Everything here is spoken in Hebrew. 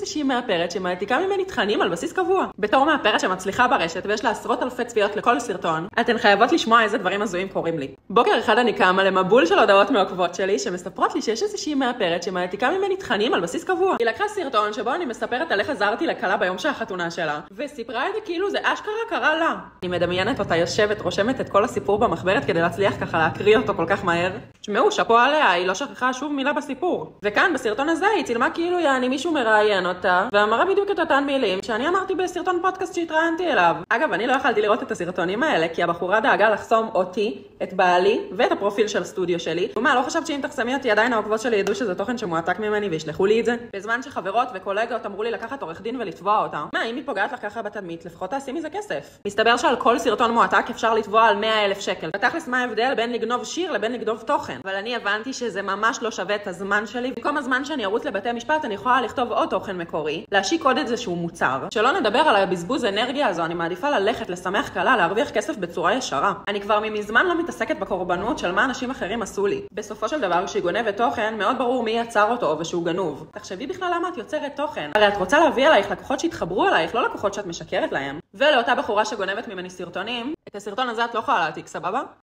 איזושהי מאפרת שמעתיקה ממני תכנים על בסיס קבוע. בתור מאפרת שמצליחה ברשת ויש לה עשרות אלפי צפיות לכל סרטון, אתן חייבות לשמוע איזה דברים הזויים קורים לי. בוקר אחד אני קמה למבול של הודעות מעוקבות שלי שמספרות לי שיש איזושהי מאפרת שמעתיקה ממני תכנים על בסיס קבוע. היא לקחה סרטון שבו אני מספרת על איך עזרתי לכלה ביום שהחתונה שלה, וסיפרה את זה כאילו זה אשכרה קרה לה. אני מדמיינת אותה יושבת, רושמת את כל הסיפור במחברת כדי להצליח ככה להקריא אותו כל כך מהר. תשמעו, שאפו עליה, היא לא שכחה שוב מילה בסיפור. וכאן בסרטון הזה היא צילמה כאילו יעני מישהו מראיין אותה, ואמרה בדיוק את אותן מילים שאני אמרתי בסרטון פודקאסט שהתראיינתי אליו. אגב, אני לא יכלתי לראות את הסרטונים האלה, כי הבחורה דאגה לחסום אותי, את בעלי ואת הפרופיל של הסטודיו שלי. ומה, לא חשבת שאם תחסמי אותי עדיין העוקבות שלי ידעו שזה תוכן שמועתק ממני וישלחו לי את זה? בזמן שחברות וקולגות אמרו לי לקחת עורך דין ולתבוע אותה. מה, אם היא פוגעת לך ככה בתדמית, לפחות תעשי מזה כסף. מסתבר שעל כל סרטון מועתק אפשר לתבוע על 100,000 שקל. בתכלס מה ההבדל בין לגנוב שיר לבין לגנוב תוכן? אבל אני הבנתי שזה ממש לא שווה את הזמן שלי. במקום הזמן שאני ארוץ לבתי משפט, אני יכולה לכתוב עוד תוכן מקורי, להשיק עוד איזשהו מוצר. שלא נדבר על הבזבוז אנרגיה הזו, אני מעדיפה ללכת לשמח קלה, להרוויח כסף בצורה ישרה. אני כבר מזמן לא מתעסקת בקורבנות של מה אנשים אחרים עשו לי. בסופו של דבר, כשהיא גונבת תוכן, מאוד ברור מי יצר אותו ושהוא גנוב. תחשבי בכלל למה את יוצרת תוכן. הרי את רוצה להביא עלייך לקוחות שיתחברו עלייך, לא לקוחות שאת משקרת להם. ולאותה בחורה שגונבת ממני סרטונים, את הסרטון הזה את לא יכולה להעתיק, סבבה?